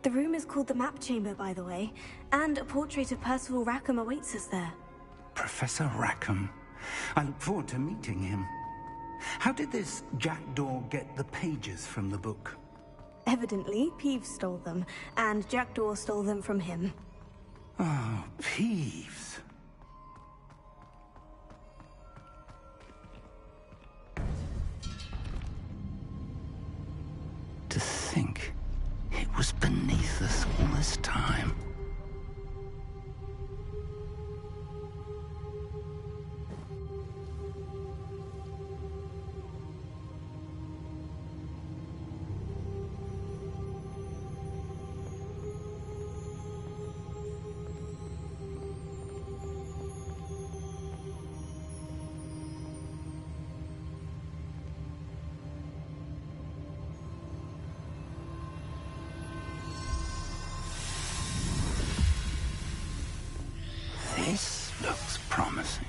The room is called the Map Chamber, by the way, and a portrait of Percival Rackham awaits us there. Professor Rackham. I look forward to meeting him. How did this jackdaw get the pages from the book? Evidently, Peeves stole them, and Jackdaw stole them from him. Oh, Peeves. To think it was beneath us all this time. This looks promising.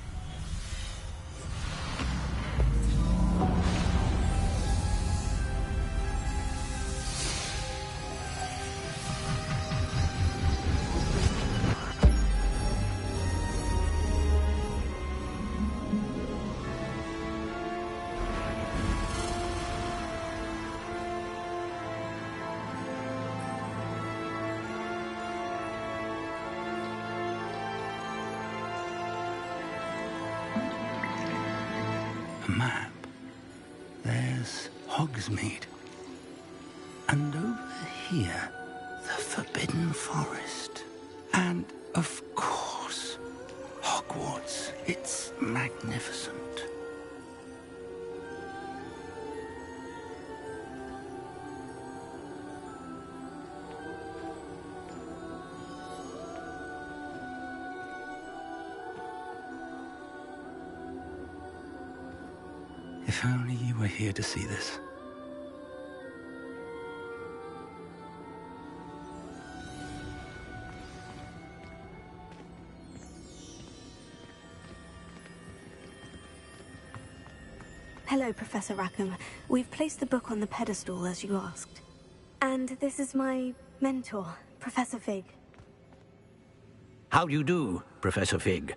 A map. There's Hogsmeade. And over here, the Forbidden Forest. And, of course, Hogwarts. It's magnificent. If only you were here to see this. Hello, Professor Rackham. We've placed the book on the pedestal, as you asked. And this is my mentor, Professor Fig. How do you do, Professor Fig?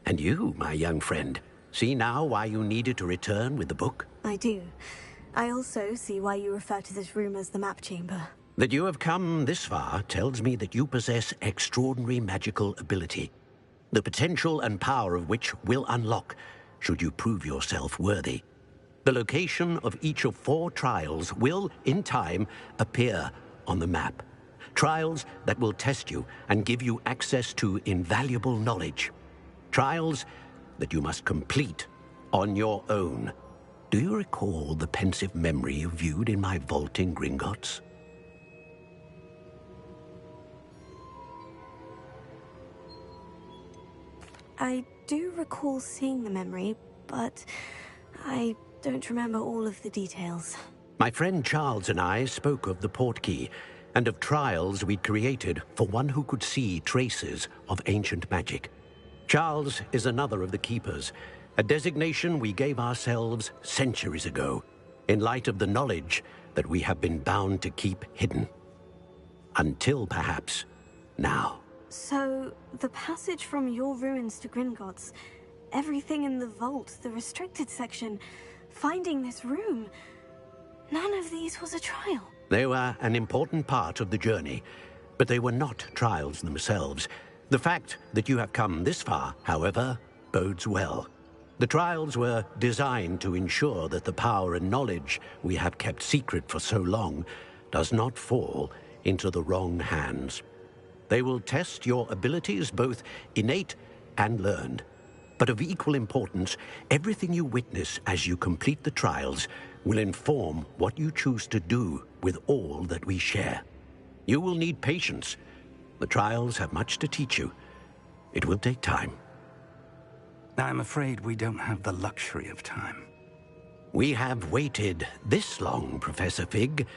And you, my young friend, see now why you needed to return with the book? I do. I also see why you refer to this room as the Map Chamber. That you have come this far tells me that you possess extraordinary magical ability, the potential and power of which will unlock should you prove yourself worthy. The location of each of 4 trials will, in time, appear on the map. Trials that will test you and give you access to invaluable knowledge. Trials that you must complete on your own. Do you recall the pensive memory you viewed in my vault in Gringotts? I do recall seeing the memory, but I don't remember all of the details. My friend Charles and I spoke of the portkey and of trials we'd created for one who could see traces of ancient magic. Charles is another of the keepers, a designation we gave ourselves centuries ago, in light of the knowledge that we have been bound to keep hidden. Until, perhaps, now. So, the passage from your ruins to Gringotts, everything in the vault, the restricted section, finding this room, none of these was a trial. They were an important part of the journey, but they were not trials themselves. The fact that you have come this far, however, bodes well. The trials were designed to ensure that the power and knowledge we have kept secret for so long does not fall into the wrong hands. They will test your abilities, both innate and learned. But of equal importance, everything you witness as you complete the trials will inform what you choose to do with all that we share. You will need patience. The trials have much to teach you. It will take time. I'm afraid we don't have the luxury of time. We have waited this long, Professor Fig.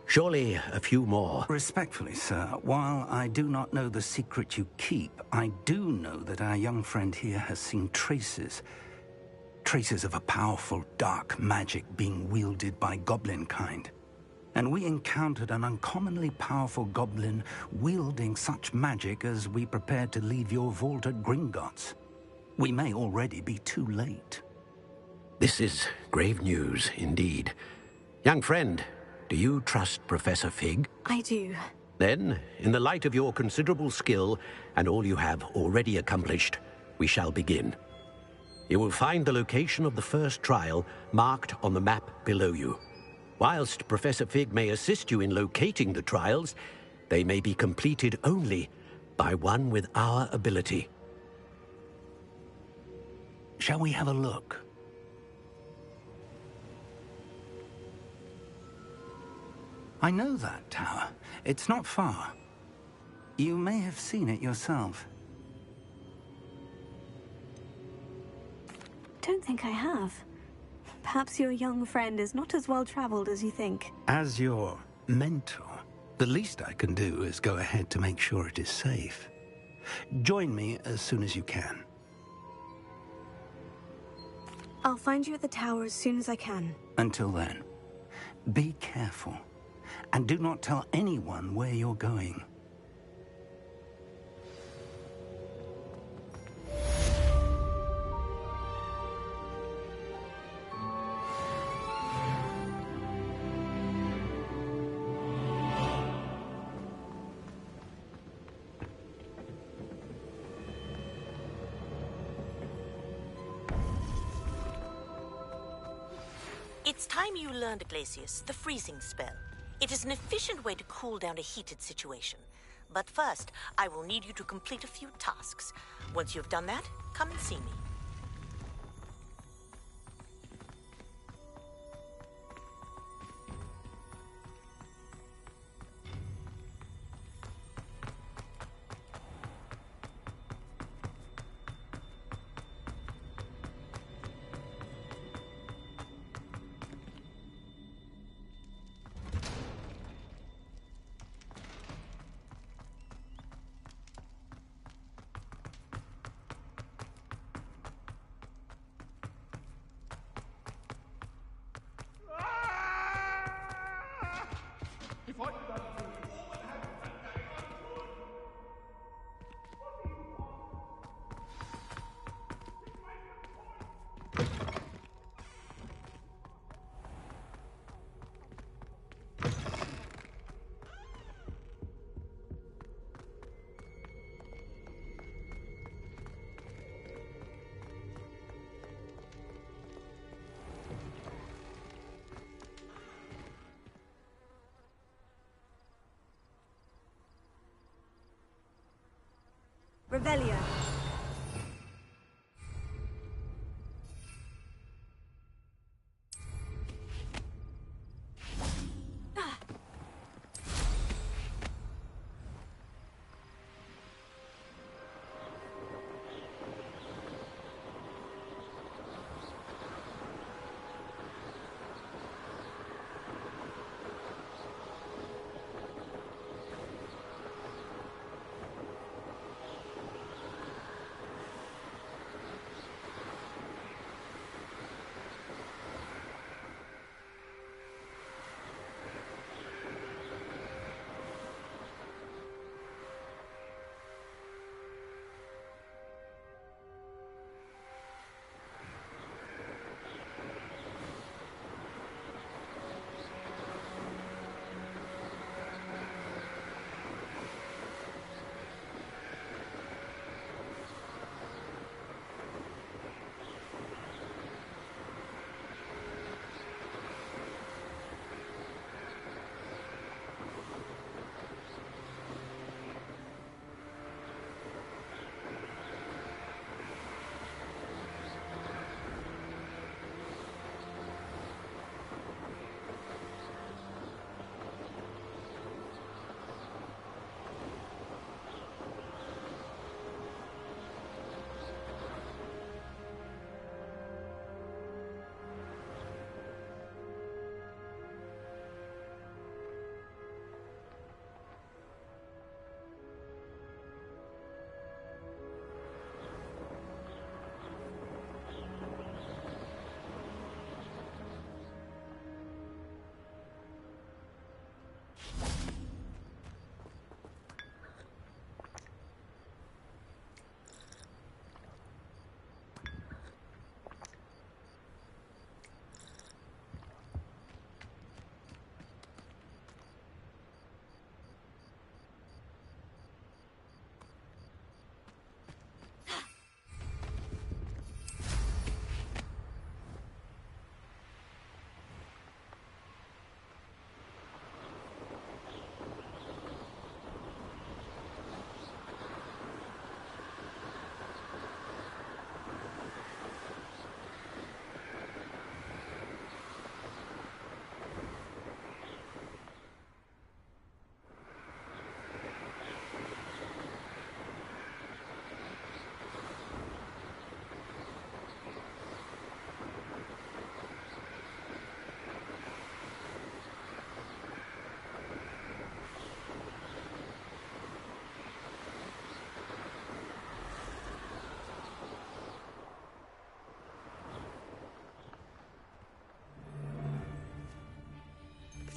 Surely a few more. Respectfully, sir, while I do not know the secret you keep, I do know that our young friend here has seen traces. Traces of a powerful dark magic being wielded by goblin kind. And we encountered an uncommonly powerful goblin wielding such magic as we prepared to leave your vault at Gringotts. We may already be too late. This is grave news, indeed. Young friend, do you trust Professor Fig? I do. Then, in the light of your considerable skill and all you have already accomplished, we shall begin. You will find the location of the first trial marked on the map below you. Whilst Professor Fig may assist you in locating the trials, they may be completed only by one with our ability. Shall we have a look? I know that tower. It's not far. You may have seen it yourself. Don't think I have. Perhaps your young friend is not as well-traveled as you think. As your mentor, the least I can do is go ahead to make sure it is safe. Join me as soon as you can. I'll find you at the tower as soon as I can. Until then, be careful. And do not tell anyone where you're going. It's time you learned, Glacius, the freezing spell. It is an efficient way to cool down a heated situation. But first, I will need you to complete a few tasks. Once you've done that, come and see me. Revelio.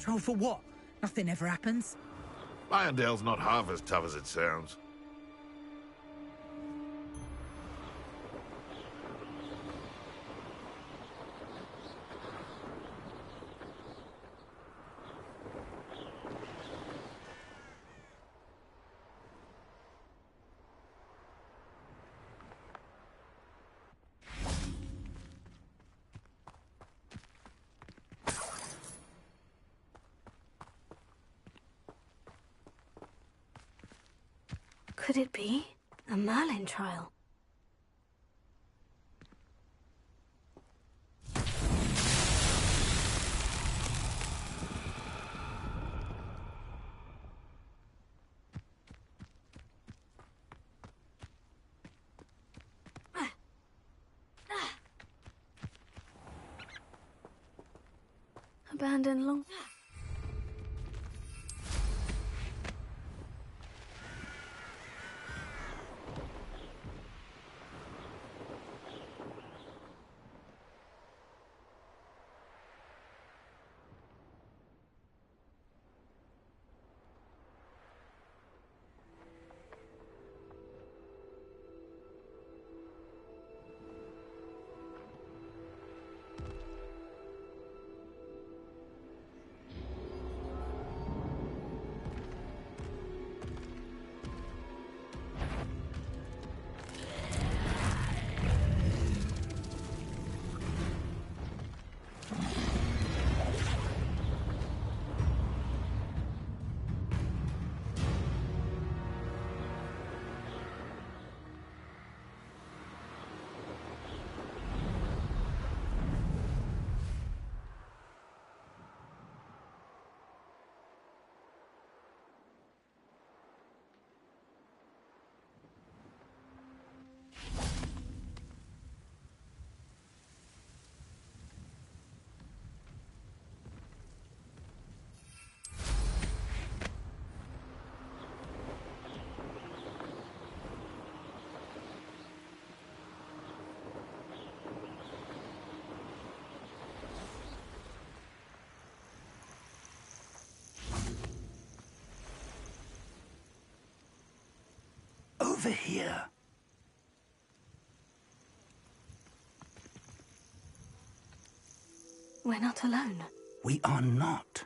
patrol for what? Nothing ever happens. Lyondale's not half as tough as it sounds. Could it be a Merlin trial? Abandoned long... Over here. We're not alone. We are not.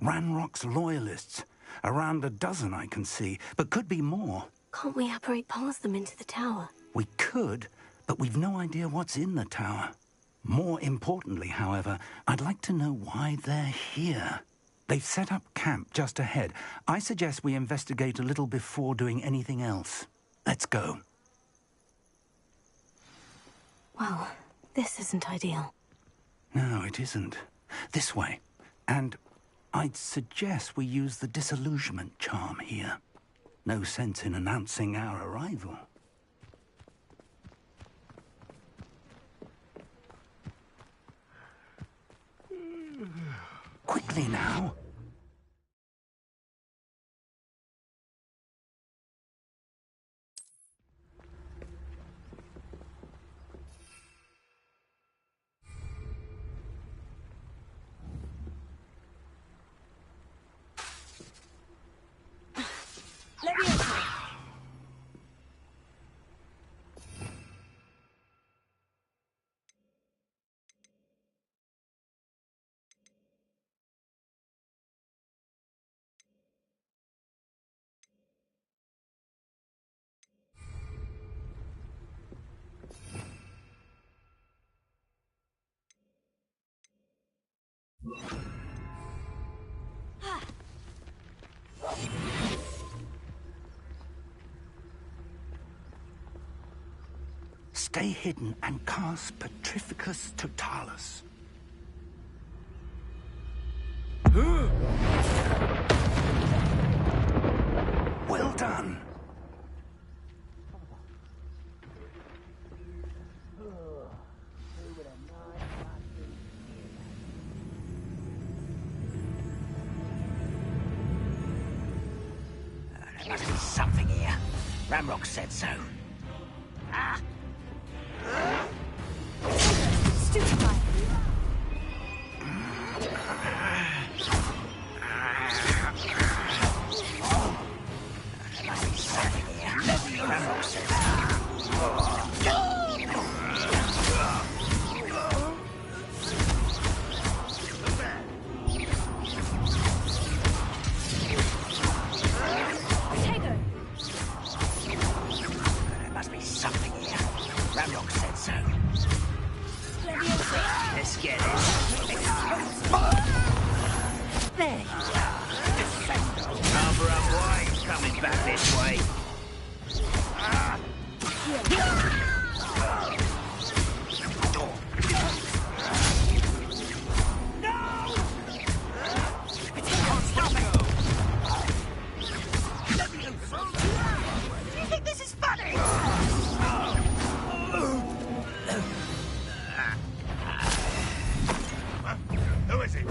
Ranrock's loyalists. Around a dozen I can see, but could be more. Can't we apparate past them into the tower? We could, but we've no idea what's in the tower. More importantly, however, I'd like to know why they're here. They've set up camp just ahead. I suggest we investigate a little before doing anything else. Let's go. Well, this isn't ideal. No, it isn't. This way. And I'd suggest we use the disillusionment charm here. No sense in announcing our arrival. Quickly now. Stay hidden and cast Petrificus Totalis. Well done. There must be something here. Ramrock said so. Ah! Stupefy. something here. Ramrock said so. There must be something here. Ramrock said so. Let's get it. There you are. Harbour up, boy. Coming back this way. Do you think this is funny? Who is it?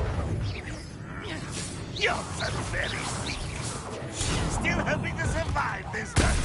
You're so very sneaky. Still hoping to survive this time.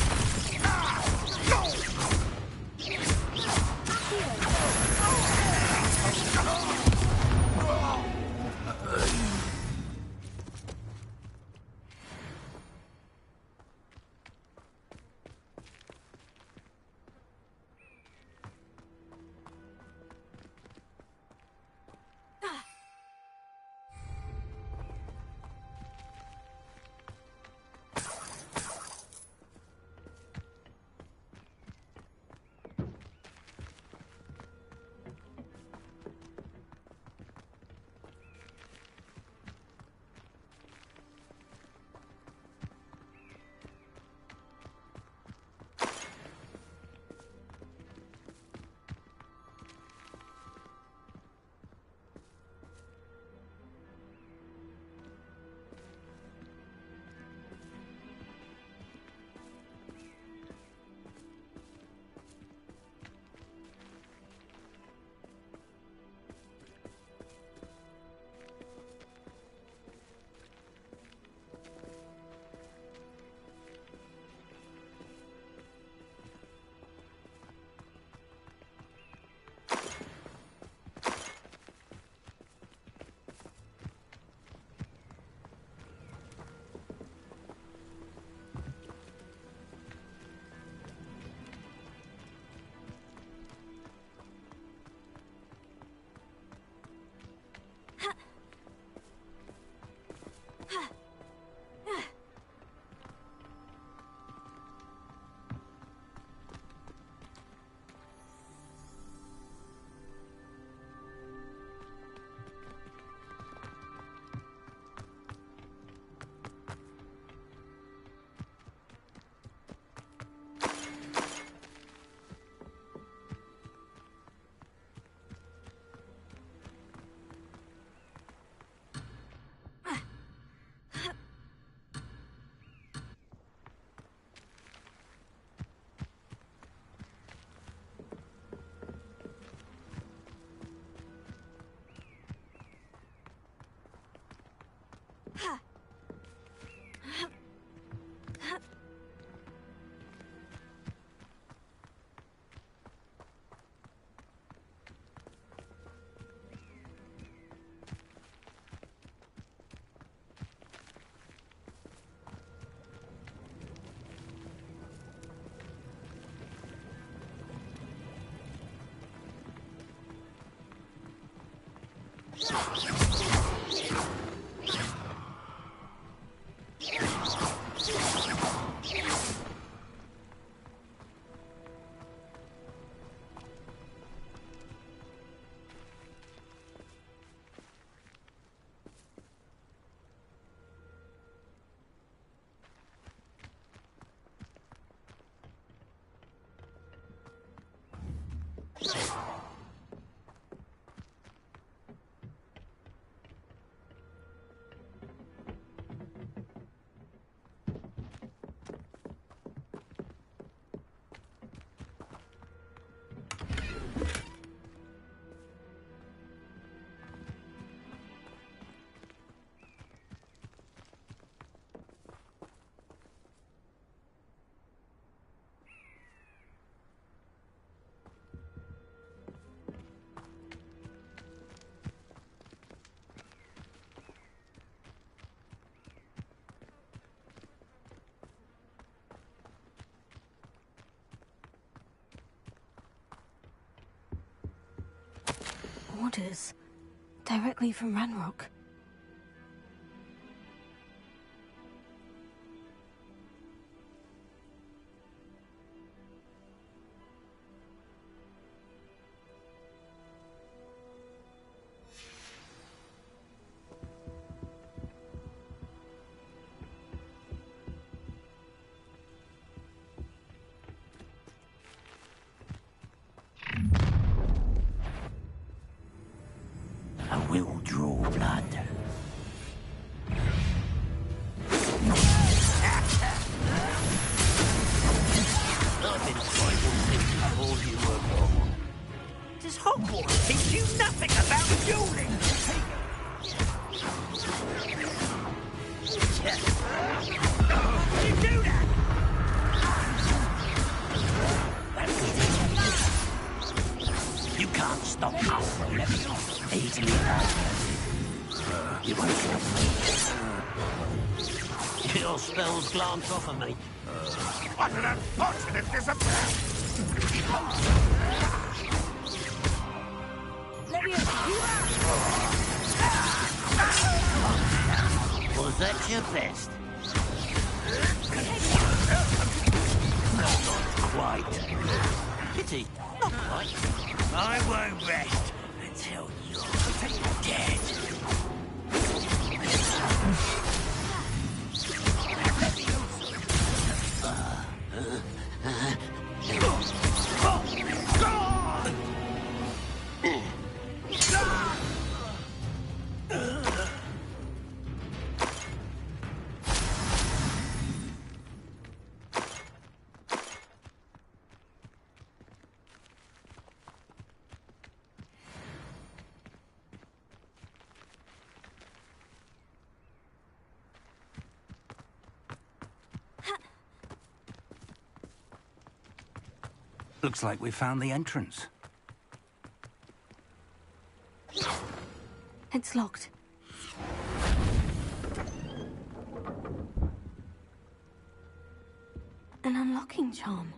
orders. Directly from Ranrock. I will draw blood. I've been fighting things before you were born. Does Hogwarts teach you nothing about dueling? You do that! You can't stop us from easily you won't stop me. Your spells glance off of me. What an unfortunate disappearance! Was that your best? Not quite. Pity, not quite. I won't rest until you're dead. Looks like we found the entrance. It's locked. An unlocking charm.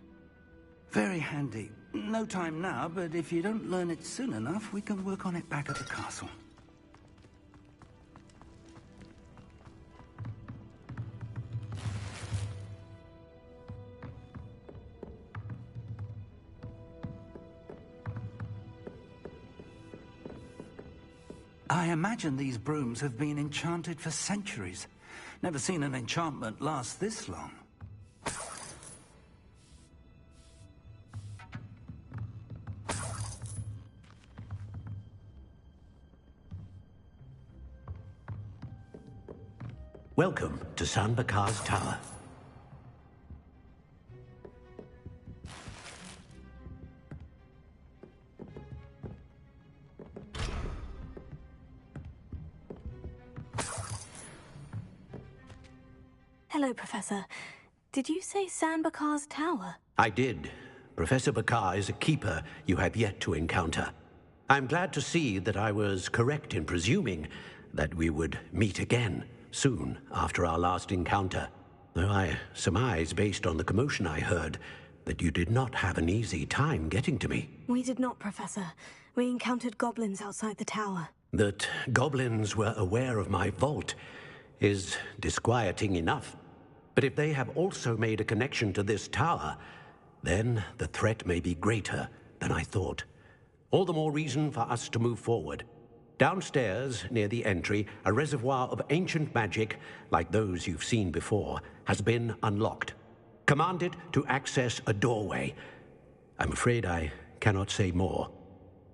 Very handy. No time now, but if you don't learn it soon enough, we can work on it back at the castle. I imagine these brooms have been enchanted for centuries. Never seen an enchantment last this long. Welcome to San Bakar's Tower. Hello, Professor. Did you say San Bakar's Tower? I did. Professor Bakar is a keeper you have yet to encounter. I'm glad to see that I was correct in presuming that we would meet again soon after our last encounter. Though I surmise, based on the commotion I heard, that you did not have an easy time getting to me. We did not, Professor. We encountered goblins outside the tower. That goblins were aware of my vault is disquieting enough. But if they have also made a connection to this tower, then the threat may be greater than I thought. All the more reason for us to move forward. Downstairs, near the entry, a reservoir of ancient magic, like those you've seen before, has been unlocked. Command it to access a doorway. I'm afraid I cannot say more.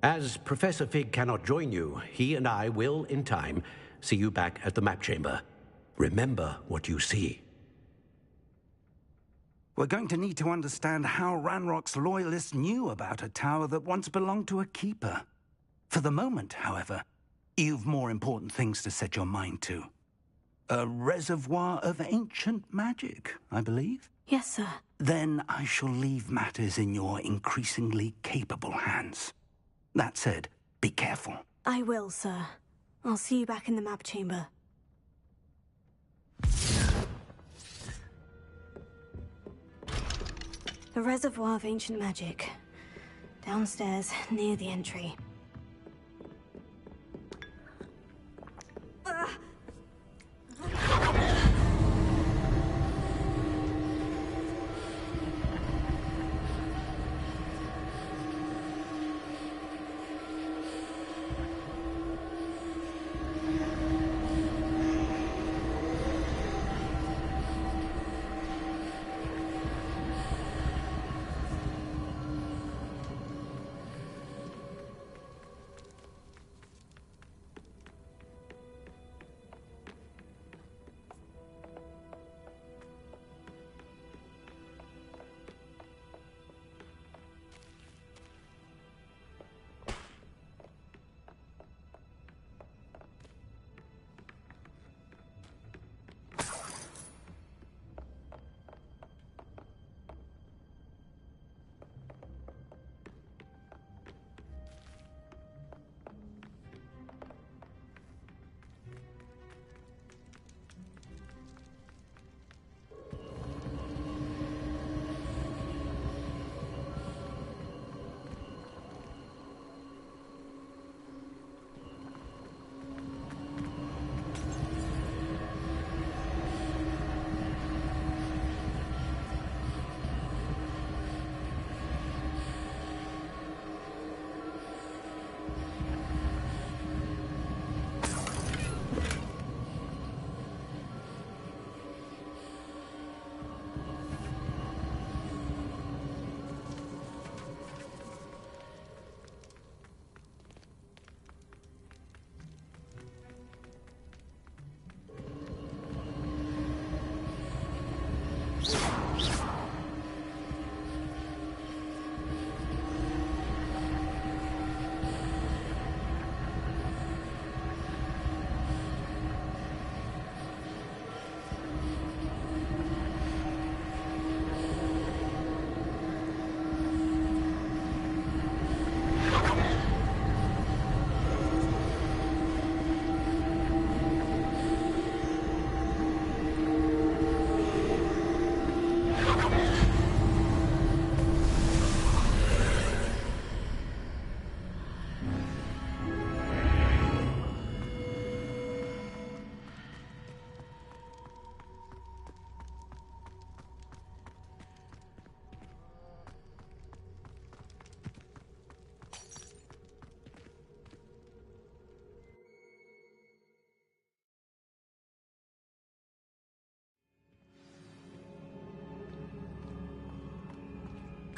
As Professor Fig cannot join you, he and I will, in time, see you back at the map chamber. Remember what you see. We're going to need to understand how Ranrock's loyalists knew about a tower that once belonged to a keeper. For the moment, however, you've more important things to set your mind to. A reservoir of ancient magic, I believe? Yes, sir. Then I shall leave matters in your increasingly capable hands. That said, be careful. I will, sir. I'll see you back in the map chamber. The reservoir of ancient magic. Downstairs, near the entry.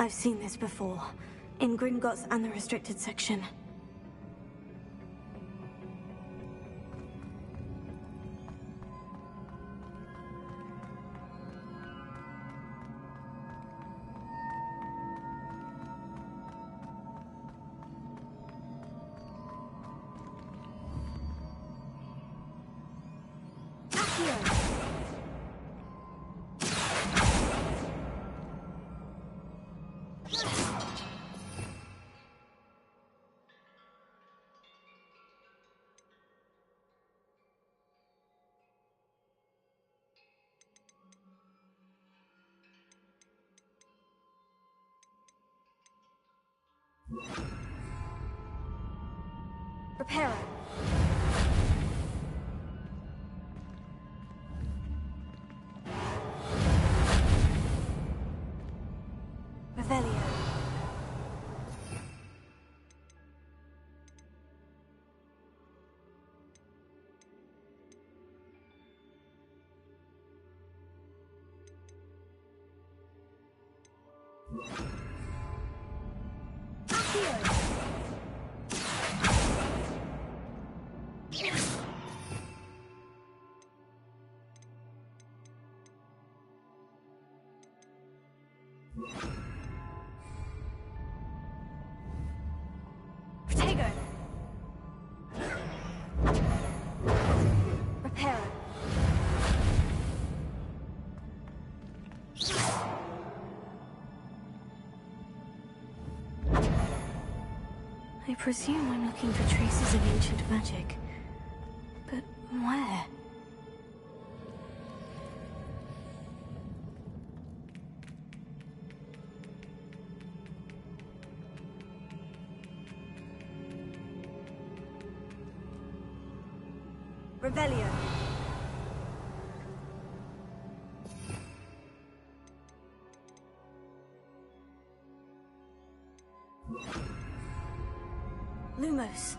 I've seen this before, in Gringotts and the restricted section. Reparo. Revelio. Protego. Reparo. I presume I'm looking for traces of ancient magic. But where? Revelio. Lumos.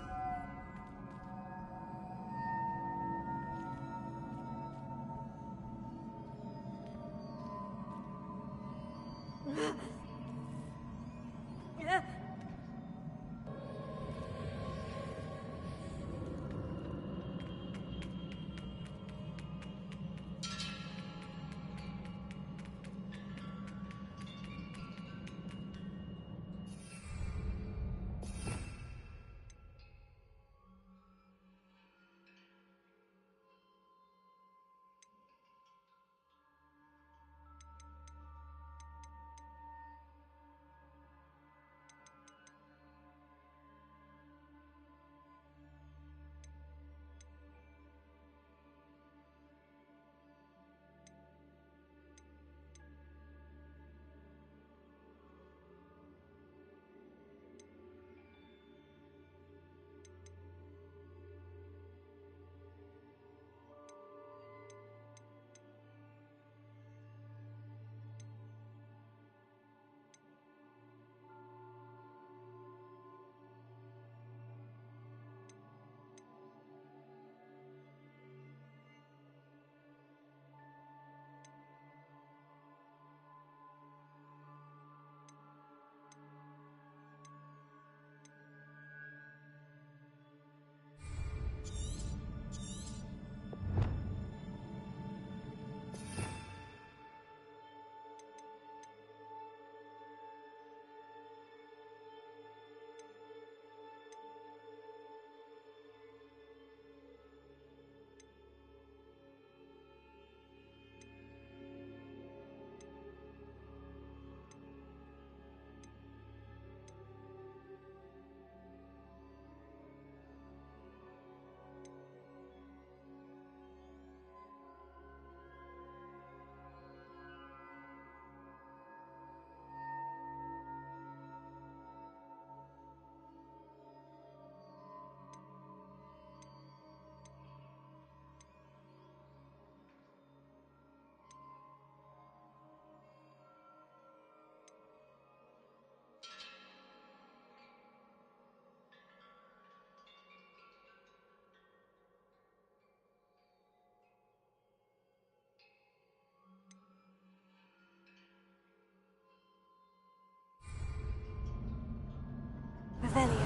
Revelio.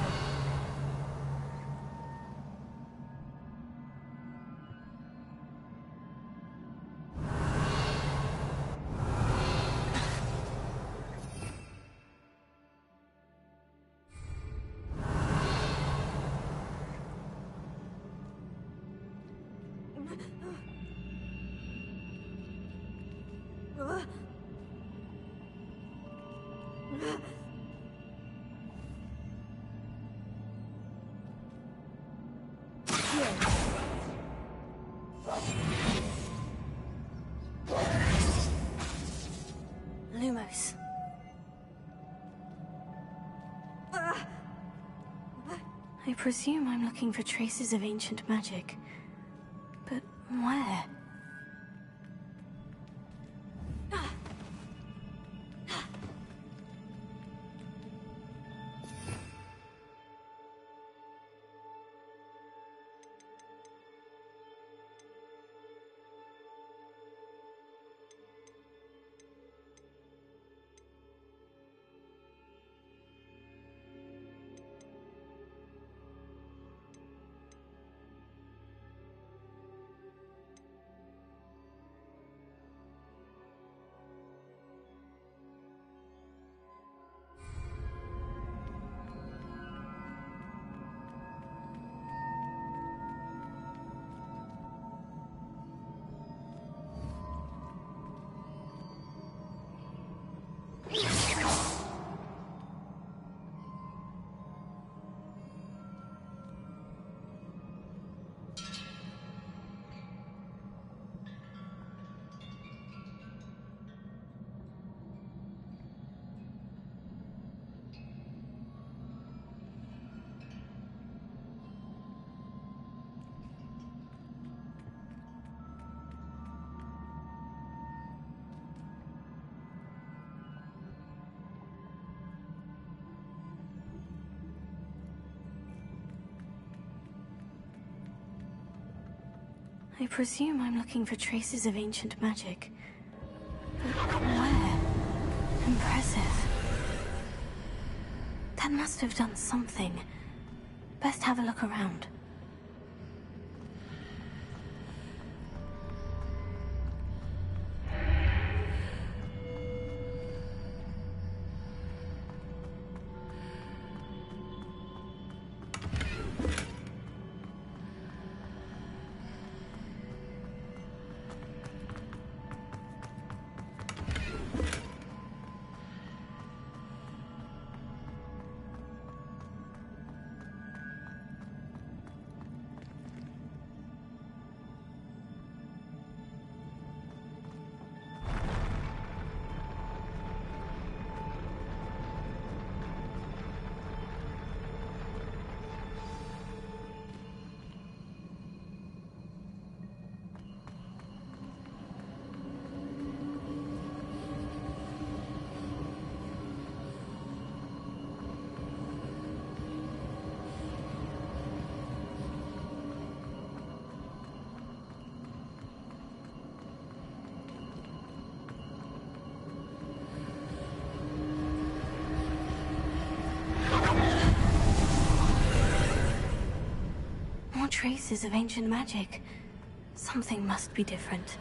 Lumos. I presume I'm looking for traces of ancient magic. But where? I presume I'm looking for traces of ancient magic. But where? Impressive. That must have done something. Best have a look around. Traces of ancient magic. Something must be different.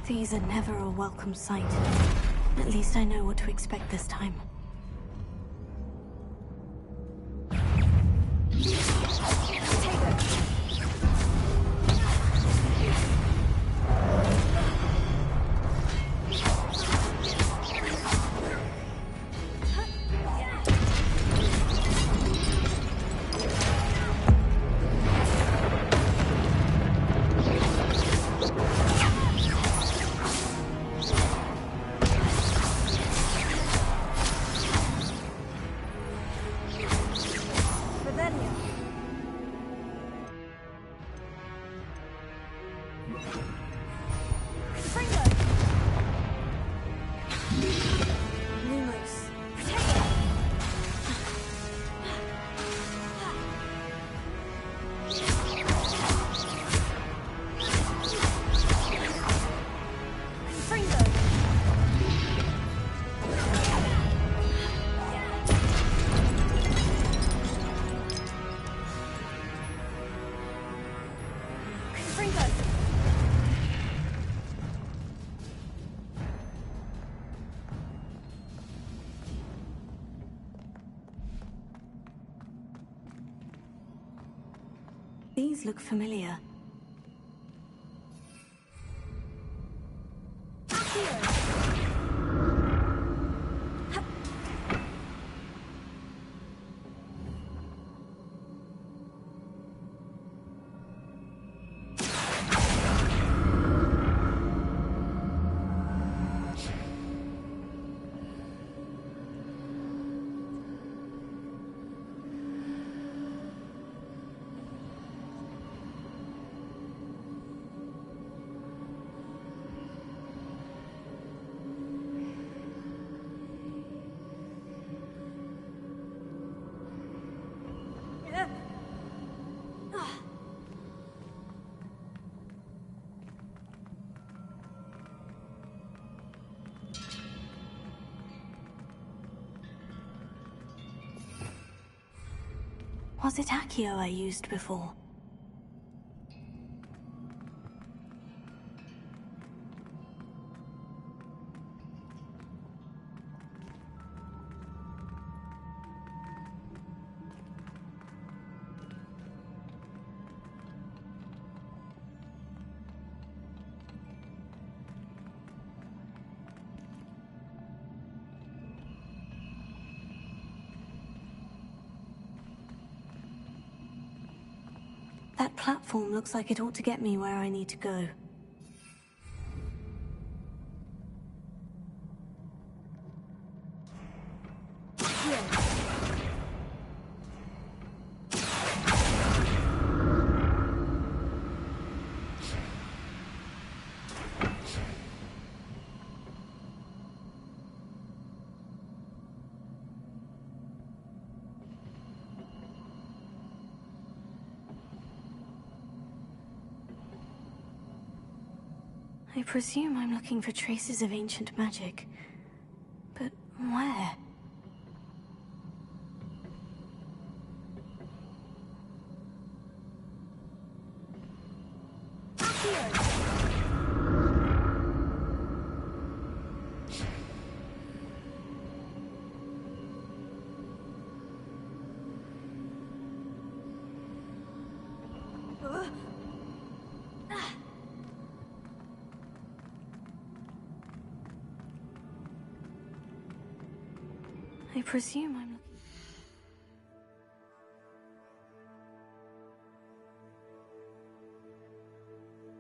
These are never a welcome sight. At least I know what to expect this time. Freedom! these look familiar. Was it Accio I used before? That platform looks like it ought to get me where I need to go. I presume I'm looking for traces of ancient magic. But where? I presume I'm...